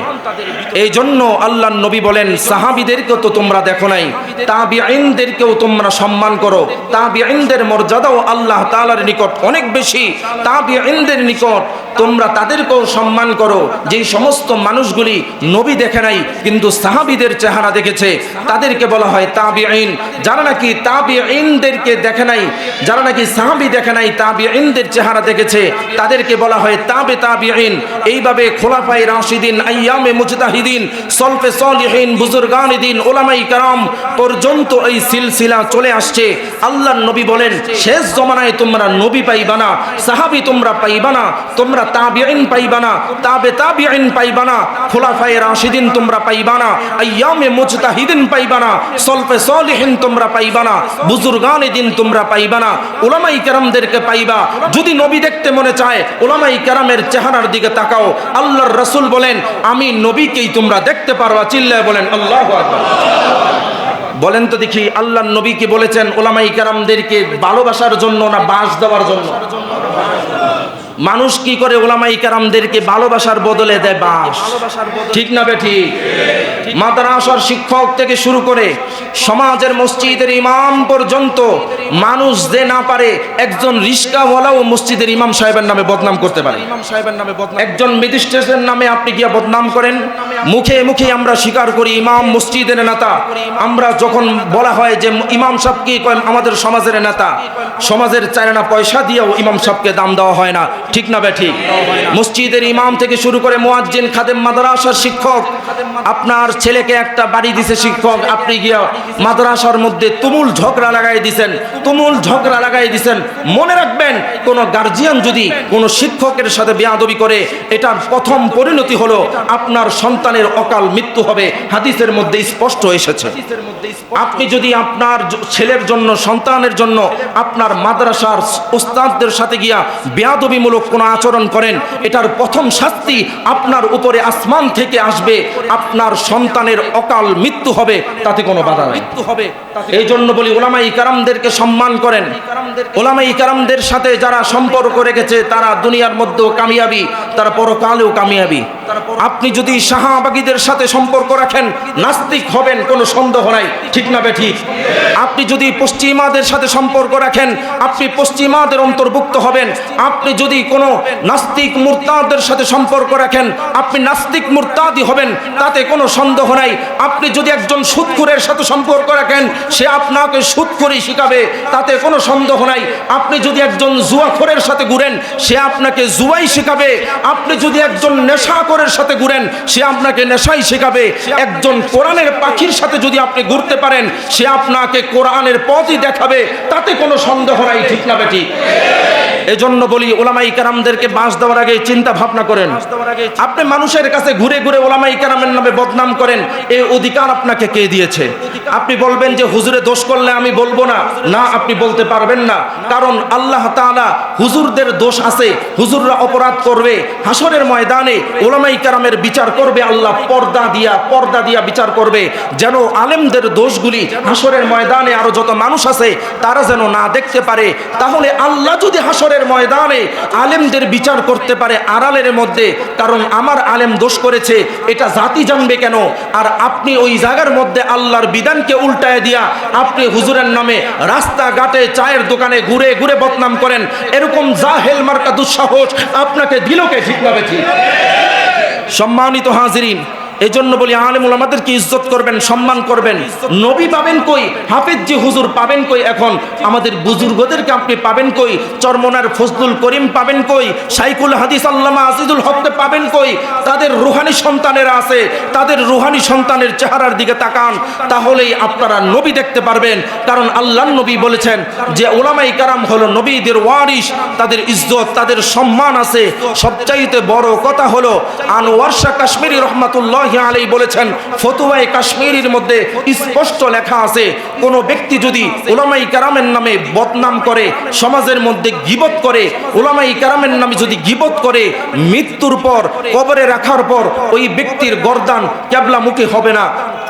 এই জন্য আল্লাহর নবী বলেন, সাহাবীদেরকেও তো তোমরা দেখো নাই, তাবিঈনদেরকেও তোমরা সম্মান করো। তাবিঈনদের মর্যাদাও আল্লাহ তাআলার নিকট অনেক বেশি। তাবিঈনদের নিকট তোমরা তাদেরকেও সম্মান করো। যেই সমস্ত মানুষগুলি নবী দেখে নাই কিন্তু সাহাবীদের চেহারা দেখেছে, তাদেরকে বলা হয় তাবিঈন। যারা নাকি তাবিঈনদেরকে দেখে নাই, যারা নাকি সাহাবী দেখে নাই, তাবিঈনদের চেহারা দেখেছে, তাদেরকে বলা হয় তাবিঈন। এইভাবে খোলাফায়ে রাশিদিন, আইয়ামে মুজতাহিদিন, সলফে সলিহিন, বুজুরগানে দ্বীন, উলামায়ে কেরাম পর্যন্ত এই সিলসিলা চলে আসছে। আল্লাহর নবী বলেন, শেষ জমানায় তোমরা নবী পাইবা না, সাহাবী তোমরা পাইবা না, তোমরা তাবিঈন পাইবা না, তাবিঈন পাইবা না, খোলাফায়ে রাশিদিন তোমরা পাইবা না, আইয়ামে মুজতাহিদিন পাইবা না, সলফে সলিহিন তোমরা পাইবা না, বুজুরগানে দ্বীন তোমরা পাইবা না, উলামায়ে কেরামদেরকে পাইবা। যদি নবী দেখতে মনে চায়, উলামায়ে কেরামের চেহারার দিকে তাকাও। আল্লাহর রাসূল বলেন, আমি নবীকেই তোমরা দেখতে পারবা। চিল্লায় বলেন আল্লাহু আকবার। বলেন তো দেখি, আল্লাহর নবী কি বলেছেন উলামায়ে কেরামদেরকে ভালোবাসার জন্য না বাস দেওয়ার জন্য? মানুষ কি করে উলামায়ে কেরামদেরকে ভালোবাসার বদলে দেয় বাস। ঠিক না বেঠিক? মাদ্রাসার শিক্ষক থেকে শুরু করে সমাজের মসজিদের ইমাম পর্যন্ত মানুষ যে না পারে, একজন রিস্কাওয়ালাও মসজিদের ইমাম সাহেবের নামে বদনাম করতে পারে। একজন ম্যাজিস্ট্রেটের নামে আপনি গিয়া বদনাম করেন, মুখে মুখে আমরা স্বীকার করি ইমাম মসজিদের নেতা। আমরা যখন বলা হয় যে ইমাম সাহেব কি করেন, আমাদের সমাজের নেতা, সমাজের চায়না পয়সা দিয়েও ইমাম সাহেবকে দাম দেওয়া হয় না। ঠিক না বেঠিক? মসজিদের ইমাম থেকে শুরু করে মুয়াজ্জিন, খাদেম, মাদ্রাসার শিক্ষক, আপনার ছেলেকে একটা বাড়ি দিছে শিক্ষক, আপনি গিয়া মাদ্রাসার মধ্যে তুমুল ঝগড়া লাগাই দিছেন। মনে রাখবেন, কোন গার্জিয়ান যদি কোন শিক্ষকের সাথে বেয়াদবি করে, এটার প্রথম পরিণতি হলো আপনার সন্তানের অকাল মৃত্যু হবে। হাদিসের মধ্যে স্পষ্ট এসেছে। আপনি যদি আপনার ছেলের জন্য, সন্তানের জন্য আপনার মাদ্রাসার উস্তাদদের সাথে গিয়া বেয়াদবিমূলক কোন আচরণ করেন, এটার প্রথম শাস্তি আপনার উপরে আসমান থেকে আসবে, আপনার সন্তানের অকাল মৃত্যু হবে, তাতে কোনো বাধা নাই। এই জন্য বলি, উলামায়ে কেরামদেরকে সম্মান করেন। উলামায়ে কেরামদের সাথে যারা সম্পর্ক রেখেছে তারা দুনিয়ার মধ্যেও কামিয়াবি, তারা পরকালেও কামিয়াবি। আপনি যদি সাহাবাগীদের সাথে সম্পর্ক রাখেন, নাস্তিক হবেন, কোনো সন্দেহ নাই। ঠিক না বেঠিক? আপনি যদি পশ্চিমাদের সাথে সম্পর্ক রাখেন, আপনি পশ্চিমাদের অন্তর্ভুক্ত হবেন। আপনি যদি কোনো নাস্তিক মুরতাদের সাথে সম্পর্ক রাখেন, আপনি নাস্তিক মুরতাদি হবেন, তাতে কোনো সন্দেহ নাই। আপনি যদি একজন সুদখোরের সাথে সম্পর্ক রাখেন, সে আপনাকে সুদখোরি শিখাবে, তাতে কোনো সন্দেহ নাই। আপনি যদি একজন জুয়াখোরের সাথে ঘুরেন, সে আপনাকে জুয়াই শেখাবে। আপনি যদি একজন নেশাখোরের সাথে ঘুরেন, সে আপনাকে নেশাই শেখাবে। একজন কোরআনের পাখির সাথে যদি আপনি ঘুরতে পারেন, সে আপনাকে কোরআনের পথই দেখাবে, তাতে কোনো সন্দেহ নাই। ঠিক না বেঠিক? এজন্য বলি, উলামায়ে কেরামদেরকে বাস দেওয়ার আগে চিন্তা ভাবনা করেন। আপনি মানুষের কাছে ঘুরে ঘুরে উলামায়ে কেরামের নামে বদনাম করেন, এই অধিকার আপনাকে কে দিয়েছে? আপনি বলবেন যে হুজুরে দোষ করলে আমি বলবো না। না, আপনি বলতে পারবেন না, কারণ আল্লাহ তাআলা হুজুরদের দোষ আছে, হুজুররা অপরাধ করবে। হাসরের ময়দানে উলামায়ে উলামায়ে কেরামের বিচার করবে আল্লাহ পর্দা দিয়া বিচার করবে, যেন আলেমদের দোষগুলি হাসরের ময়দানে আরো যত মানুষ আছে তারা যেন না দেখতে পারে। তাহলে আল্লাহ যদি হাসরের ময়দানে আলেমদের বিচার করতে পারে আড়ালের মধ্যে, কারণ আমার আলেম দোষ করেছে এটা জাতি জানবে কেন? আর আপনি ওই জায়গার মধ্যে আল্লাহর বিধানকে উল্টায় দিয়া আপনি হুজুরের নামে রাস্তাঘাটে চায়ের দোকানে ঘুরে ঘুরে বদনাম করেন, এরকম জাহেল মার্কা দুঃসাহস আপনাকে দিল কে? ঠিক না ঠিক? সম্মানিত হাজিরিন, এজন্য বলি আলেম ওলামাদেরকে ইজ্জত করবেন, সম্মান করবেন। নবী পাবেন কই? হাফেজজি হুজুর পাবেন কই? এখন আমাদের বুজুর্গদেরকে আপনি পাবেন কই? চরমনার ফজলুল করিম পাবেন কই? শাইখুল হাদিস আল্লামা আজিজুল হককে পাবেন কই? তাদের রুহানি সন্তানেরা আছে, তাদের রুহানি সন্তানের চেহারার দিকে তাকান, তাহলেই আপনারা নবী দেখতে পারবেন। কারণ আল্লাহর নবী বলেছেন যে ওলামায়ে কেরাম হলো নবীদের ওয়ারিস, তাদের ইজ্জত, তাদের সম্মান আছে। সবচাইতে বড় কথা হলো আনোয়ার শাহ কাশ্মীরি রহমাতুল্লাহ আলাইহি বলেছেন, ফতোয়ায়ে কাশ্মীরির মধ্যে স্পষ্ট লেখা আছে, কোন ব্যক্তি যদি উলামায়ে কেরামের নামে বদনাম করে, সমাজের মধ্যে গীবত করে, উলামায়ে কেরামের নামে যদি গীবত করে, মৃত্যুর পর কবরে রাখার পর ওই ব্যক্তির গর্দান কিবলামুখী হবে না,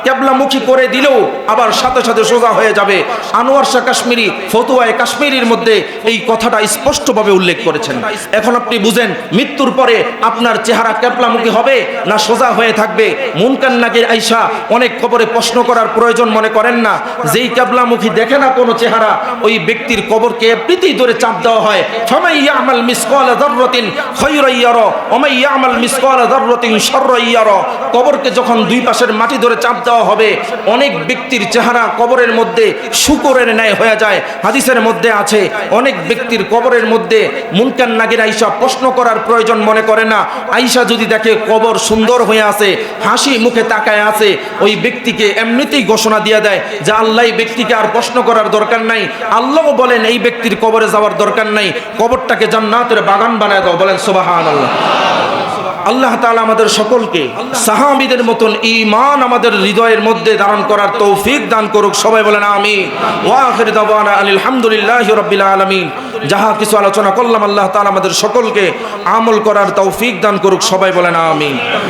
কিবলামুখী করে দিলেও আবার সাথে সাথে সোজা হয়ে যাবে। আনোয়ার শাহ কাশ্মীরি ফতোয়ায়ে কাশ্মীরির মধ্যে এই কথাটা স্পষ্টভাবে উল্লেখ করেছেন। এখন আপনি বুঝেন মৃত্যুর পরে আপনার চেহারা কিবলামুখী হবে না সোজা হয়ে থাকবে? মুনকার নাকির আয়েশা অনেক কবরে প্রশ্ন করার প্রয়োজন মনে করেন না। যেই কিবলামুখী দেখে না কোনো চেহারা, ওই ব্যক্তির কবরকে এমনিতেই ধরে চাপ দেওয়া হয়। ফামান ইয়ামাল মিসকালা যাররাতিন খায়রান ইয়ারা ওয়া মান ইয়ামাল মিসকালা যাররাতিন শাররান ইয়ারা। কবরকে যখন দুই পাশের মাটি ধরে চাপ দেওয়া হবে, অনেক ব্যক্তির চেহারা কবরের মধ্যে শুকরের ন্যায় হয়ে যায়। হাদিসের মধ্যে আছে অনেক ব্যক্তির কবরের মধ্যে মুনকার নাকির আয়েশা প্রশ্ন করার প্রয়োজন মনে করে না। আয়েশা যদি দেখে কবর সুন্দর হয়ে আছে, হাসি মুখে তাকায় আছে, ওই ব্যক্তিকে এমনিতেই ঘোষণা দিয়ে দেয় যে আল্লাহ এই ব্যক্তিকে আর প্রশ্ন করার দরকার নাই। আল্লাহ বলেন এই ব্যক্তির কবরে যাওয়ার দরকার নাই, কবরটাকে জান্নাতের বাগান বানায় দাও। বলেন সুবহানাল্লাহ। আল্লাহ তাআলা আমাদের সকলকে সাহাবীদের মতন ঈমান আমাদের হৃদয়ের মধ্যে ধারণ করার তৌফিক দান করুক। সবাই বলেন আমিন। ওয়া আখির দাওয়ানা আলহামদুলিল্লাহি রাব্বিল আলামিন। যাহা কিছু আলোচনা করলাম আল্লাহ তাআলা আমাদের সকলকে আমল করার তৌফিক দান করুক। সবাই বলেন আমিন।